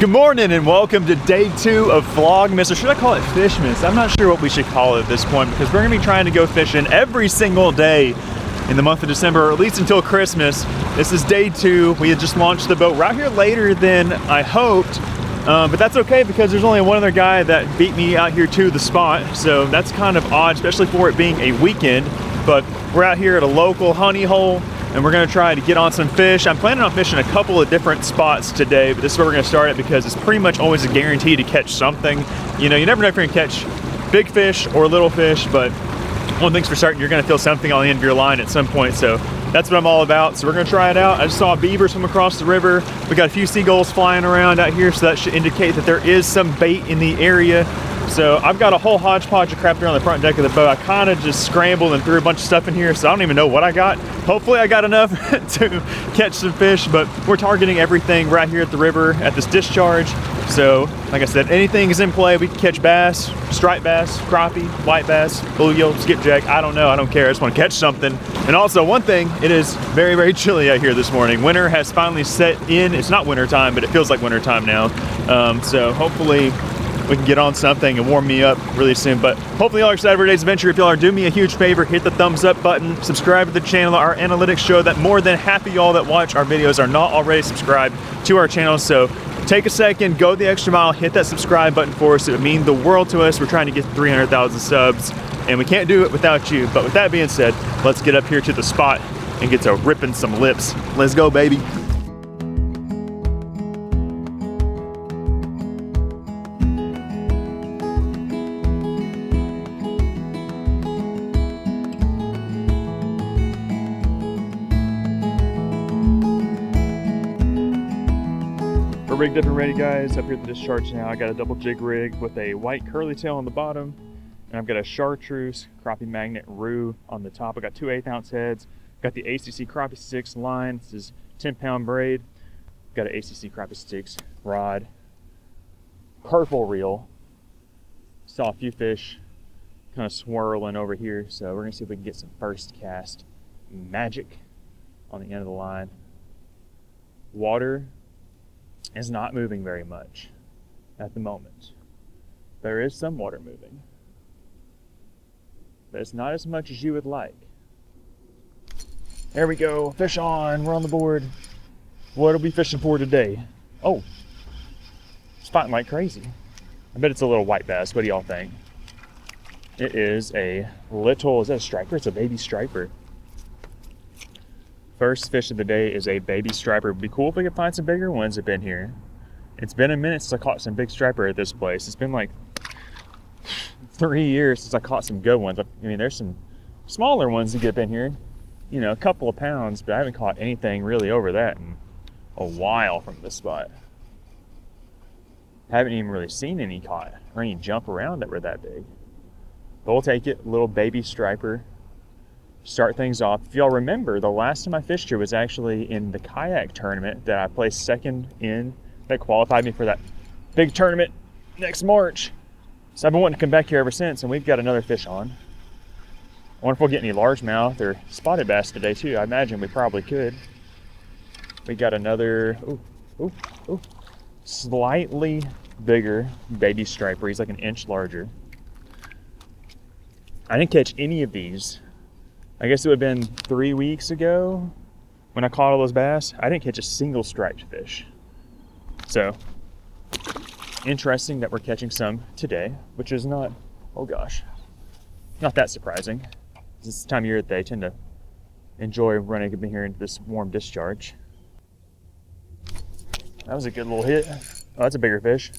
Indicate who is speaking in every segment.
Speaker 1: Good morning and welcome to day 2 of Vlogmas, or should I call it Fishmas? I'm not sure what we should call it at this point because we're gonna be trying to go fishing every single day in the month of December, or at least until Christmas. This is day 2. We had just launched the boat. We're out here later than I hoped, but that's okay because there's only one other guy that beat me out here to the spot. So that's kind of odd, especially for it being a weekend. But we're out here at a local honey hole and we're gonna try to get on some fish. I'm planning on fishing a couple of different spots today, but this is where we're gonna start it because it's pretty much always a guarantee to catch something. You know, you never know if you're gonna catch big fish or little fish, but one thing's for certain, you're gonna feel something on the end of your line at some point. So that's what I'm all about. So we're gonna try it out. I just saw a beaver swim across the river. We got a few seagulls flying around out here, so that should indicate that there is some bait in the area. So I've got a whole hodgepodge of crap there on the front deck of the boat. I kind of just scrambled and threw a bunch of stuff in here, so I don't even know what I got. Hopefully I got enough to catch some fish, but we're targeting everything right here at the river at this discharge. So like I said, anything is in play. We can catch bass, striped bass, crappie, white bass, bluegill, skipjack. I don't know, I don't care. I just want to catch something. And also one thing, it is very, very chilly out here this morning. Winter has finally set in. It's not winter time, but it feels like winter time now. So hopefully we can get on something and warm me up really soon. But hopefully y'all are excited for today's adventure. If y'all are, do me a huge favor, hit the thumbs up button, subscribe to the channel. Our analytics show that more than half of y'all that watch our videos are not already subscribed to our channel. So take a second, go the extra mile, hit that subscribe button for us. It would mean the world to us. We're trying to get 300,000 subs and we can't do it without you. But with that being said, let's get up here to the spot and get to ripping some lips. Let's go, baby. We're rigged up and ready, guys. Up here at the discharge now. I got a double jig rig with a white curly tail on the bottom, and I've got a chartreuse crappie magnet rue on the top. I got 2 1/8 heads. Got the ACC Crappie Stix line. This is 10-pound braid. Got an ACC Crappie Stix rod. Purple reel. Saw a few fish kind of swirling over here, so we're gonna see if we can get some first cast magic on the end of the line. Water is not moving very much at the moment. There is some water moving, but it's not as much as you would like. There we go, fish on, we're on the board. What are we fishing for today? Oh, it's fighting like crazy. I bet it's a little white bass. What do y'all think? It is a little, is that a striper? It's a baby striper. First fish of the day is a baby striper. It'd be cool if we could find some bigger ones up in here. It's been a minute since I caught some big striper at this place. It's been like 3 years since I caught some good ones. I mean, there's some smaller ones that get up in here, you know, a couple of pounds, but I haven't caught anything really over that in a while from this spot. Haven't even really seen any caught or any jump around that were that big. But we'll take it, little baby striper. Start things off. If y'all remember, the last time I fished here was actually in the kayak tournament that I placed second in. That qualified me for that big tournament next March. So I've been wanting to come back here ever since, and we've got another fish on. I wonder if we'll get any largemouth or spotted bass today too. I imagine we probably could. We got another, slightly bigger baby striper. He's like an inch larger. I didn't catch any of these. I guess it would have been 3 weeks ago when I caught all those bass. I didn't catch a single striped fish. So, interesting that we're catching some today, which is not, oh gosh, not that surprising. This time of year they tend to enjoy running up in here into this warm discharge. That was a good little hit. Oh, that's a bigger fish.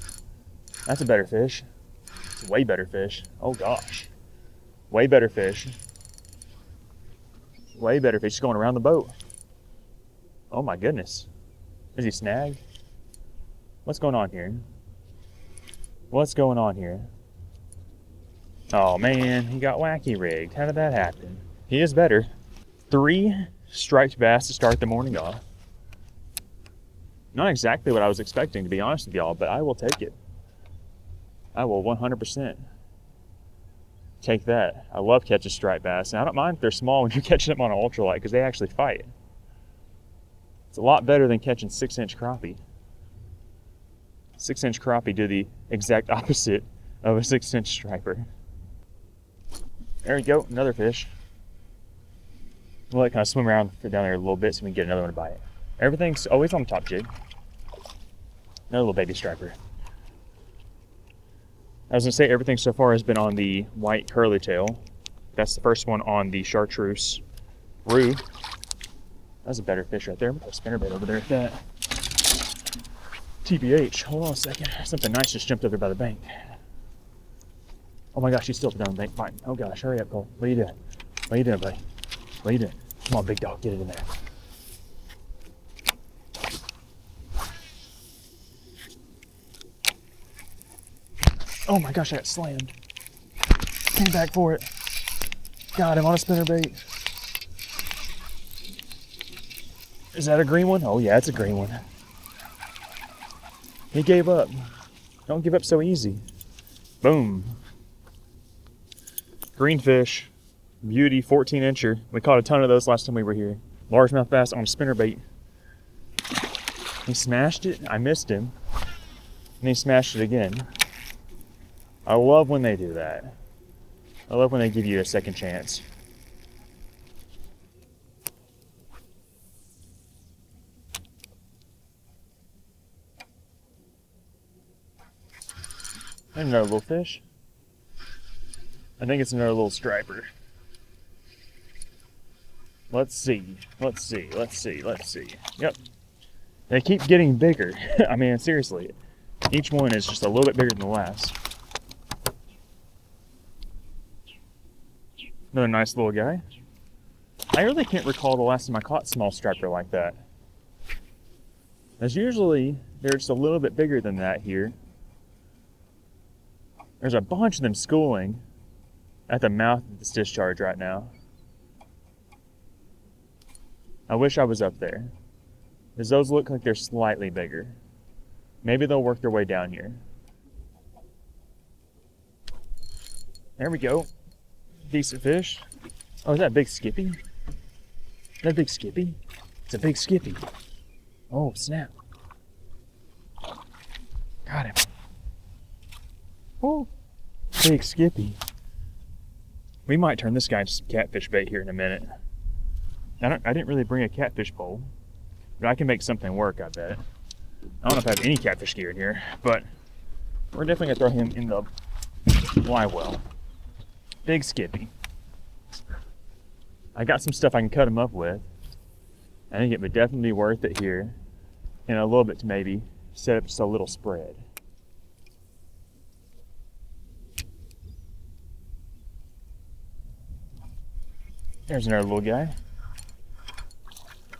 Speaker 1: That's a better fish. It's a way better fish. Oh gosh. Way better fish. Way better fish. He's going around the boat. Oh my goodness. Is he snagged? What's going on here? What's going on here? Oh man, he got wacky rigged. How did that happen? He is better. 3 striped bass to start the morning off. Not exactly what I was expecting, to be honest with y'all, but I will take it. I will 100% take that. I love catching striped bass, and I don't mind if they're small when you're catching them on an ultralight because they actually fight. It's a lot better than catching 6-inch crappie. 6-inch crappie do the exact opposite of a 6-inch striper. There we go, another fish. We'll let it kind of swim around down there a little bit so we can get another one to bite. Everything's always on the top jig. Another little baby striper. I was gonna say everything so far has been on the white curly tail. That's the first one on the chartreuse rue. That's a better fish right there. I'm gonna put a spinnerbait over there at that. TBH, hold on a second. Something nice just jumped over there by the bank. Oh my gosh, he's still down the bank fighting. Oh gosh, hurry up, Cole. What are you doing? What are you doing, buddy? What are you doing? Come on, big dog, get it in there. Oh my gosh, I got slammed. Came back for it. Got him on a spinnerbait. Is that a green one? Oh yeah, it's a green one. He gave up. Don't give up so easy. Boom. Green fish. Beauty 14-incher. We caught a ton of those last time we were here. Largemouth bass on a spinnerbait. He smashed it. I missed him. And he smashed it again. I love when they do that. I love when they give you a second chance. And another little fish. I think it's another little striper. Let's see. Let's see. Let's see. Let's see. Yep. They keep getting bigger. I mean, seriously. Each one is just a little bit bigger than the last. Another nice little guy. I really can't recall the last time I caught small striper like that. As usually, they're just a little bit bigger than that here. There's a bunch of them schooling at the mouth of this discharge right now. I wish I was up there, because those look like they're slightly bigger. Maybe they'll work their way down here. There we go. Decent fish. Oh, is that a big skippy? Is that a big skippy? It's a big skippy. Oh, snap. Got him. Oh, big skippy. We might turn this guy into some catfish bait here in a minute. I didn't really bring a catfish pole, but I can make something work, I bet. I don't know if I have any catfish gear in here, but we're definitely gonna throw him in the live well. Big skippy. I got some stuff I can cut him up with. I think it would definitely be worth it here in a little bit to maybe set up just a little spread. There's another little guy.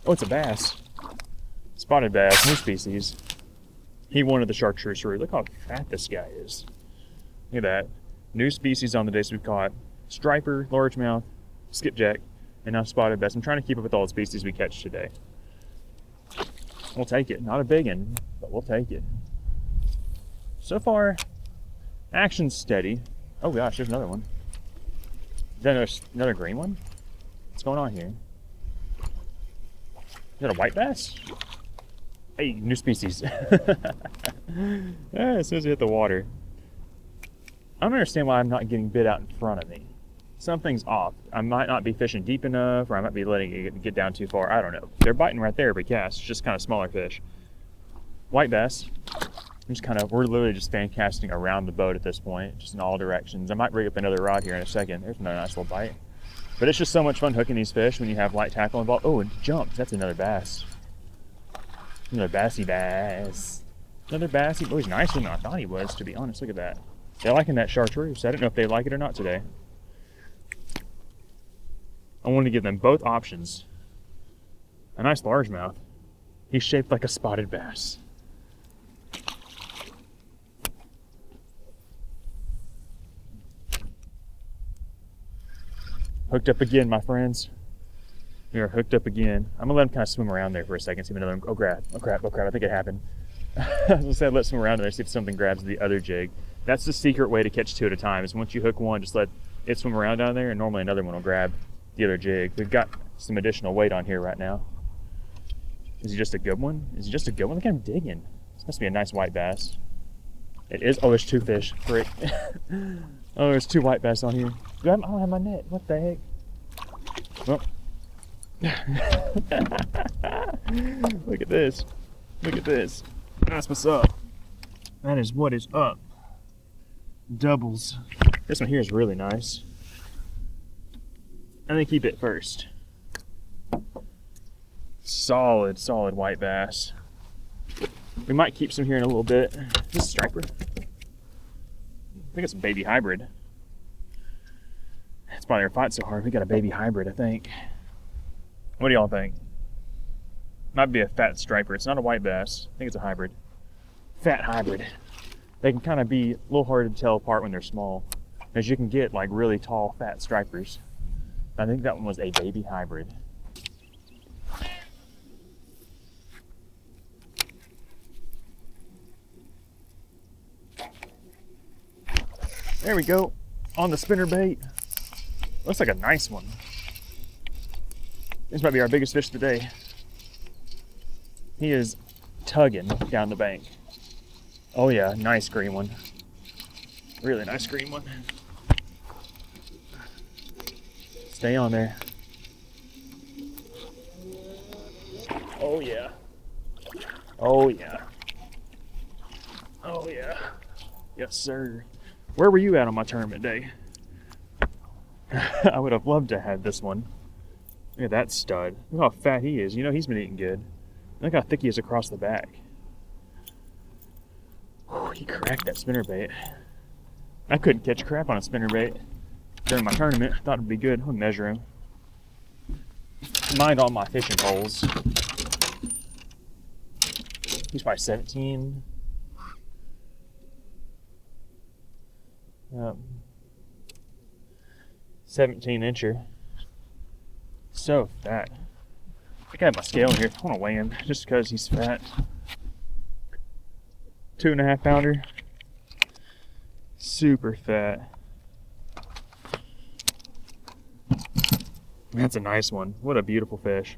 Speaker 1: Oh, it's a bass. Spotted bass, new species. He wanted the chartreuse rue. Look how fat this guy is. Look at that. New species on the days we've caught. Striper, largemouth, skipjack, and now spotted bass. I'm trying to keep up with all the species we catch today. We'll take it. Not a big one, but we'll take it. So far, action's steady. Oh gosh, there's another one. Is that another green one? What's going on here? Is that a white bass? Hey, new species. As soon as we hit the water. I don't understand why I'm not getting bit out in front of me. Something's off. I might not be fishing deep enough, or I might be letting it get down too far. I don't know. They're biting right there every cast. It's just kind of smaller fish. White bass. We're literally just fan casting around the boat at this point, just in all directions. I might rig up another rod here in a second. There's another nice little bite. But it's just so much fun hooking these fish when you have light tackle involved. Oh, it jumps. That's another bass. Another bassy bass. Another bassy. Oh, he's nicer than I thought he was, to be honest. Look at that. They're liking that chartreuse. I don't know if they like it or not today. I wanted to give them both options. A nice largemouth. He's shaped like a spotted bass. Hooked up again, my friends. We are hooked up again. I'm gonna let him kind of swim around there for a second, see if another one. Oh crap, oh crap, oh crap, I think it happened. I was gonna say, let swim around there, see if something grabs the other jig. That's the secret way to catch two at a time, is once you hook one, just let it swim around down there, and normally another one will grab the other jig. We've got some additional weight on here right now. Is he just a good one? Is he just a good one? Look at him digging. This must be a nice white bass. It is. Oh, there's two fish. Frick. Oh, there's two white bass on here. I don't have my net. What the heck? Well. Look at this. Look at this. That's what's up. That is what is up. Doubles. This one here is really nice. I'm gonna keep it first. Solid, solid white bass. We might keep some here in a little bit. This is striper. I think it's a baby hybrid. That's why they're fighting so hard. We got a baby hybrid, I think. What do y'all think? Might be a fat striper. It's not a white bass. I think it's a hybrid. Fat hybrid. They can kind of be a little hard to tell apart when they're small, as you can get like really tall, fat stripers. I think that one was a baby hybrid. There we go, on the spinnerbait. Looks like a nice one. This might be our biggest fish today. He is tugging down the bank. Oh yeah, nice green one. Really nice green one. Stay on there. Oh yeah. Oh yeah. Oh yeah. Yes sir. Where were you at on my tournament day? I would have loved to have this one. Look at that stud. Look how fat he is. You know he's been eating good. Look how thick he is across the back. Whew, he cracked that spinnerbait. I couldn't catch crap on a spinnerbait during my tournament. I thought it'd be good. I'll measure him. Mind all my fishing poles. He's probably 17. 17 incher. So fat. I think I have my scale in here. I want to weigh him just because he's fat. 2.5 pounder. Super fat. That's a nice one. What a beautiful fish.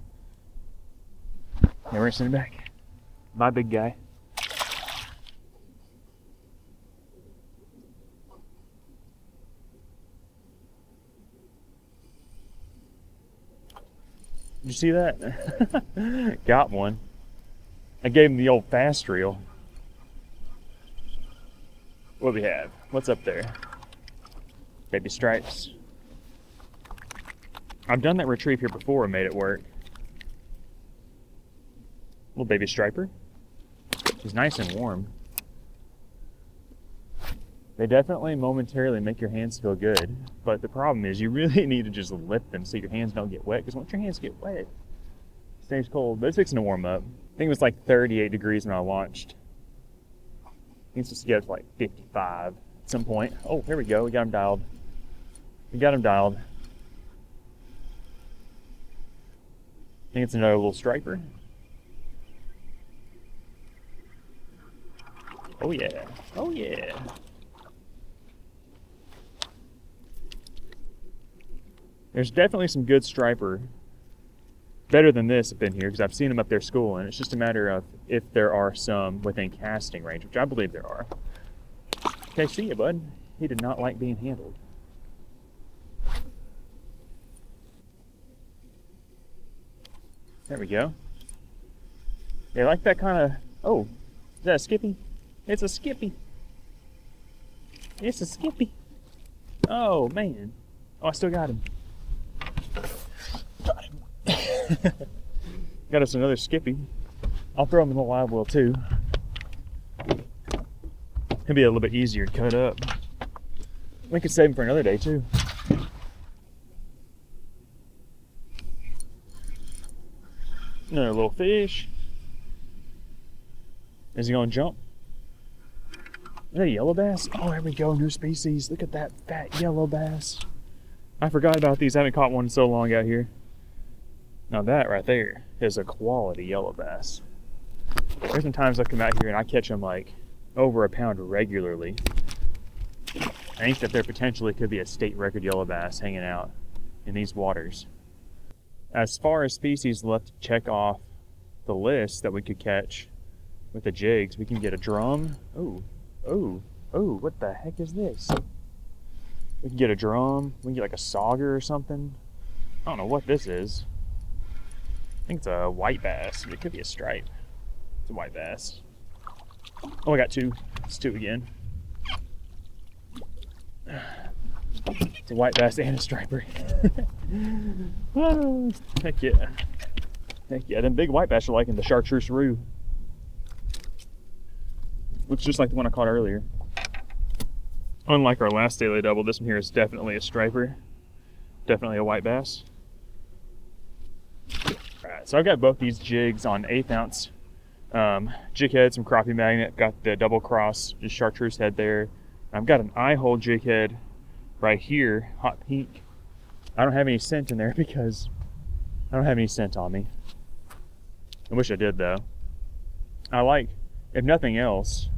Speaker 1: Yeah, we're gonna send him back. Bye, big guy. Did you see that? Got one. I gave him the old fast reel. What do we have? What's up there? Baby stripes. I've done that retrieve here before and made it work. Little baby striper. He's nice and warm. They definitely momentarily make your hands feel good, but the problem is you really need to just lift them so your hands don't get wet, because once your hands get wet, it stays cold. But it's fixing to warm up. I think it was like 38 degrees when I launched. I think it's supposed to get up to like 55 at some point. Oh, there we go. We got him dialed. We got him dialed. I think it's another little striper. Oh yeah. Oh yeah. There's definitely some good striper, better than this up in here, because I've seen them up there schooling. It's just a matter of if there are some within casting range, which I believe there are. Okay, see ya, bud. He did not like being handled. There we go. They like that kind of... Oh, is that a skippy? It's a skippy. It's a skippy. Oh, man. Oh, I still got him. Got him. Got us another skippy. I'll throw him in the live well too. He'll be a little bit easier to cut up. We could save him for another day too. Another little fish. Is he gonna jump? Is that a yellow bass? Oh, there we go, new species. Look at that fat yellow bass. I forgot about these. I haven't caught one in so long out here. Now that right there is a quality yellow bass. There's some times I come out here and I catch them like over a pound regularly. I think that there potentially could be a state record yellow bass hanging out in these waters. As far as species left to check off the list that we could catch with the jigs, we can get a drum. Ooh, Oh, what the heck is this? We can get a drum. We can get like a sauger or something. I don't know what this is. I think it's a white bass. It could be a stripe. It's a white bass. Oh, I got two. It's two again. It's a white bass and a striper. Oh, heck yeah. Heck yeah. Them big white bass are like in the chartreuse roux. Looks just like the one I caught earlier. Unlike our last daily double, this one here is definitely a striper. Definitely a white bass. Alright, so I've got both these jigs on 1/8 ounce jig head, some crappie magnet, got the double cross, just chartreuse head there. I've got an eye hole jig head right here, hot pink. I don't have any scent in there because I don't have any scent on me. I wish I did though. I like, if nothing else,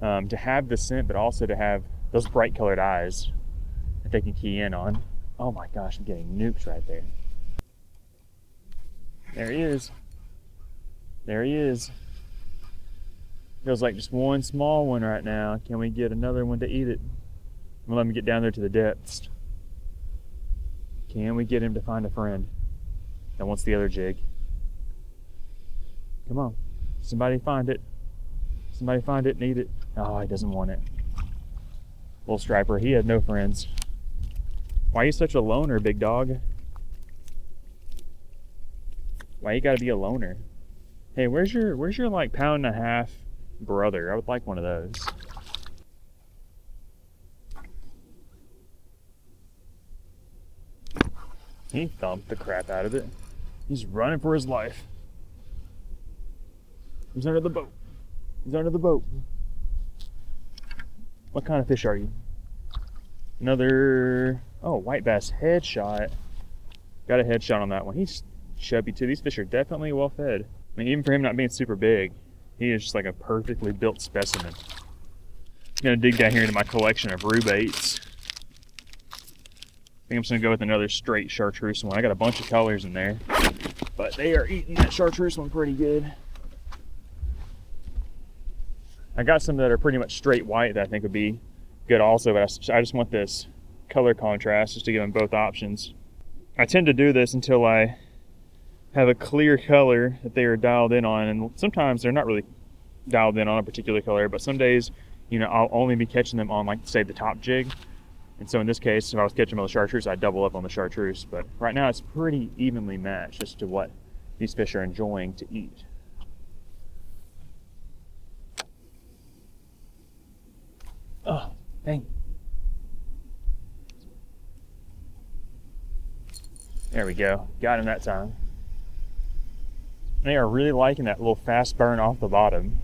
Speaker 1: to have the scent, but also to have those bright colored eyes that they can key in on. Oh my gosh, I'm getting nuked right there. There he is. There he is. Feels like just one small one right now. Can we get another one to eat it? We'll let him get down there to the depths. Can we get him to find a friend that wants the other jig? Come on. Somebody find it. Somebody find it and eat it. Oh, he doesn't want it. Little striper, he had no friends. Why are you such a loner, big dog? Why you gotta be a loner? Hey, where's your like 1.5 pound brother? I would like one of those. He thumped the crap out of it. He's running for his life. He's under the boat. He's under the boat. What kind of fish are you? Another, oh, white bass headshot. Got a headshot on that one. He's chubby too. These fish are definitely well fed. I mean, even for him not being super big, he is just like a perfectly built specimen. I'm gonna dig down here into my collection of roux baits. I think I'm just gonna go with another straight chartreuse one. I got a bunch of colors in there, but they are eating that chartreuse one pretty good. I got some that are pretty much straight white that I think would be good also, but I just want this color contrast just to give them both options. I tend to do this until I have a clear color that they are dialed in on, and sometimes they're not really dialed in on a particular color, but some days, you know, I'll only be catching them on, like, say, the top jig. And so in this case, if I was catching them on the chartreuse, I'd double up on the chartreuse. But right now it's pretty evenly matched as to what these fish are enjoying to eat. Oh, dang. There we go. Got him that time. They are really liking that little fast burn off the bottom.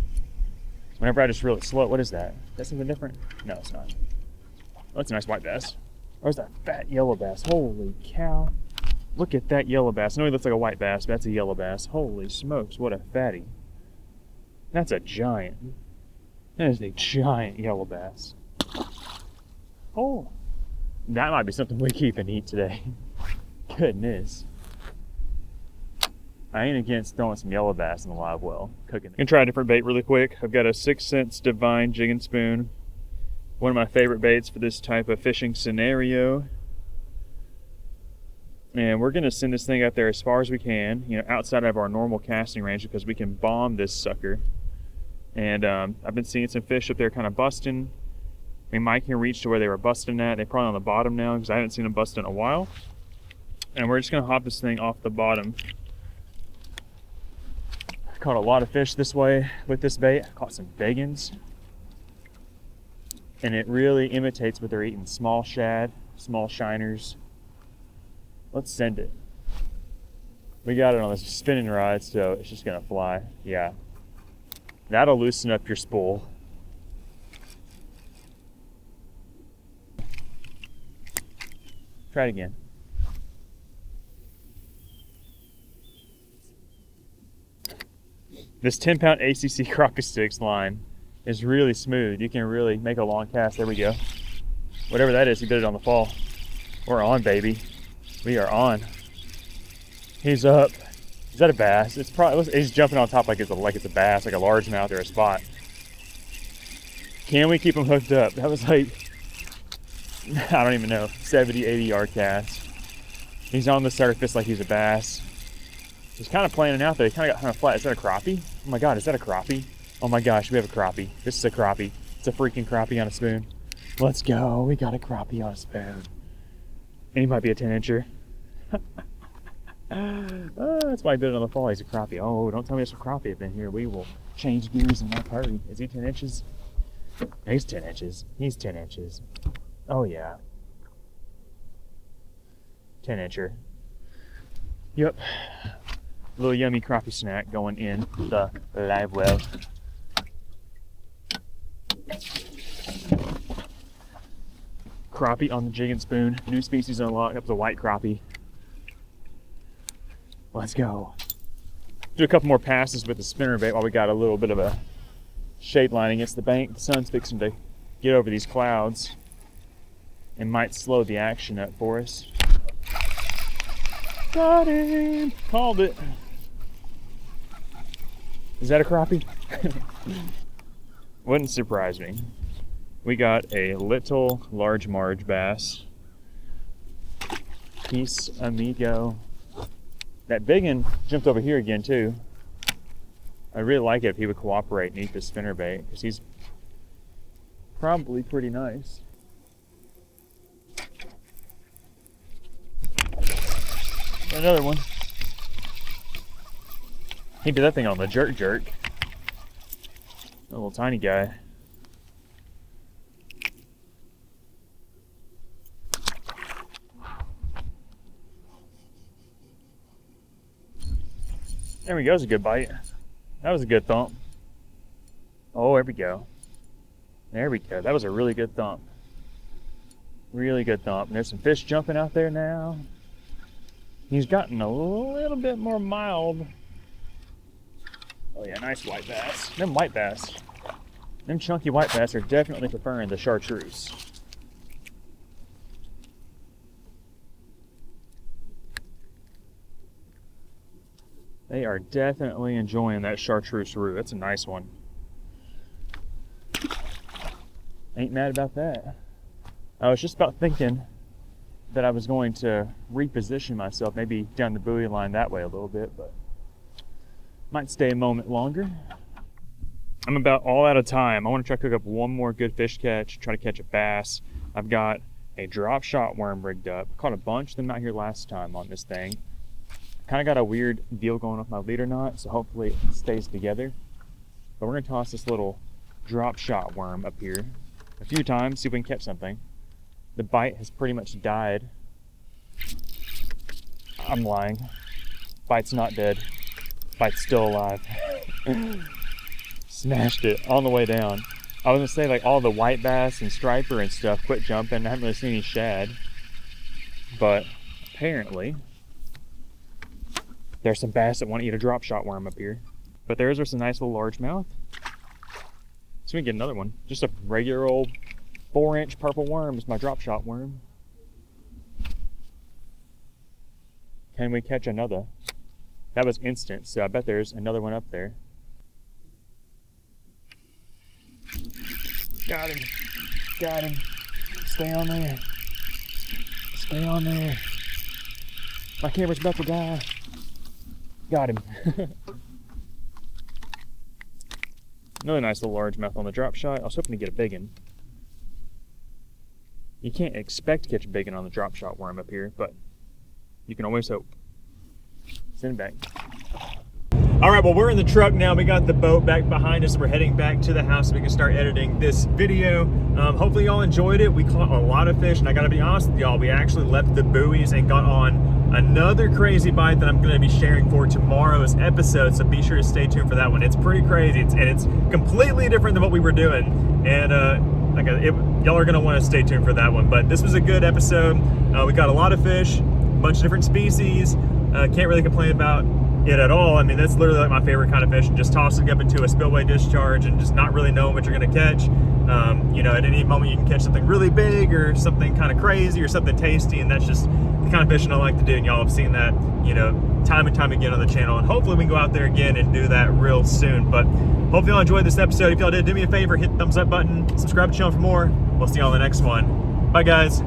Speaker 1: Whenever I just reel it slow, what is that? Is that something different? No, it's not. Oh, that's a nice white bass. Or is that fat yellow bass? Holy cow. Look at that yellow bass. I know he looks like a white bass, but that's a yellow bass. Holy smokes, what a fatty. That's a giant. That is a giant yellow bass. Oh, that might be something we keep and eat today. Goodness. I ain't against throwing some yellow bass in the live well, cooking it. I'm gonna try a different bait really quick. I've got a 6 Sense Divine Jig and Spoon. One of my favorite baits for this type of fishing scenario. And we're gonna send this thing out there as far as we can, you know, outside of our normal casting range, because we can bomb this sucker. And I've been seeing some fish up there kind of busting. I mean, Mike can reach to where they were busting at. They're probably on the bottom now because I haven't seen them busting in a while. And we're just gonna hop this thing off the bottom. Caught a lot of fish this way with this bait. Caught some biggins. And it really imitates what they're eating. Small shad, small shiners. Let's send it. We got it on this spinning rod, so it's just gonna fly. Yeah. That'll loosen up your spool. Try it again. This 10-pound ACC Crappie Stix line is really smooth. You can really make a long cast. There we go. Whatever that is, he did it on the fall. We're on, baby. We are on. He's up. Is that a bass? It's probably. He's jumping on top like it's a bass, like a largemouth or a spot. Can we keep him hooked up? That was like, I don't even know, 70, 80 yard cast. He's on the surface like he's a bass. He's kind of planning out there. He kind of got kind of flat. Is that a crappie? Oh my God, is that a crappie? Oh my gosh, we have a crappie. This is a crappie. It's a freaking crappie on a spoon. Let's go. We got a crappie on a spoon. And he might be a 10-incher. That's why I did it on the fall. He's a crappie. Oh, don't tell me it's a crappie up in here. We will change gears in that hurry. Is he 10 inches? He's 10 inches. He's 10 inches. Oh yeah. 10-incher. Yep. Little yummy crappie snack going in the live well. Crappie on the jigging spoon. New species unlocked. That was a white crappie. Let's go. Do a couple more passes with the spinnerbait while we got a little bit of a shade line against the bank. The sun's fixing to get over these clouds and might slow the action up for us. Got him! Called it. Is that a crappie? Wouldn't surprise me. We got a little large marge bass. Peace amigo. That big one jumped over here again too. I'd really like it if he would cooperate and eat the spinnerbait, because he's probably pretty nice. Another one. He did that thing on the jerk. A little tiny guy. There we go, it's a good bite. That was a good thump. Oh, there we go. There we go. That was a really good thump. Really good thump. And there's some fish jumping out there now. He's gotten a little bit more mild. Oh yeah, nice white bass. Them white bass. Them chunky white bass are definitely preferring the chartreuse. They are definitely enjoying that chartreuse roux. That's a nice one. Ain't mad about that. I was just about thinking that I was going to reposition myself, maybe down the buoy line that way a little bit, but might stay a moment longer. I'm about all out of time. I want to try to cook up one more good fish catch, try to catch a bass. I've got a drop shot worm rigged up. Caught a bunch of them out here last time on this thing. Kind of got a weird deal going with my leader knot, so hopefully it stays together. But we're gonna toss this little drop shot worm up here a few times, see if we can catch something. The bite has pretty much died. I'm lying. Bite's not dead. Bite's still alive. Smashed it on the way down. I was gonna say, like, all the white bass and striper and stuff quit jumping. I haven't really seen any shad, but apparently there's some bass that want to eat a drop shot worm up here. But there's some nice little largemouth. So we can get another one. Just a regular old 4-inch purple worm is my drop shot worm. Can we catch another? That was instant, so I bet there's another one up there. Got him. Got him. Stay on there. Stay on there. My camera's about to die. Got him. Another nice little largemouth on the drop shot. I was hoping to get a big one. You can't expect to catch a big one on the drop shot worm up here, but you can always hope. Send it back. All right, well, we're in the truck now. We got the boat back behind us. We're heading back to the house so we can start editing this video. Hopefully y'all enjoyed it. We caught a lot of fish, and I gotta be honest with y'all, we actually left the buoys and got on another crazy bite that I'm gonna be sharing for tomorrow's episode, so be sure to stay tuned for that one. It's pretty crazy, and it's completely different than what we were doing, and y'all are gonna wanna stay tuned for that one. But this was a good episode. We got a lot of fish, a bunch of different species. Can't really complain about it at all. I mean, that's literally like my favorite kind of fish, just tossing up into a spillway discharge and just not really knowing what you're gonna catch. You know, at any moment you can catch something really big or something kind of crazy or something tasty, and that's just the kind of fishing I like to do, and y'all have seen that, you know, time and time again on the channel, and hopefully we can go out there again and do that real soon. But Hope y'all enjoyed this episode. If y'all did, do me a favor, hit the thumbs up button, subscribe to the channel for more. We'll see y'all on the next one. Bye, guys.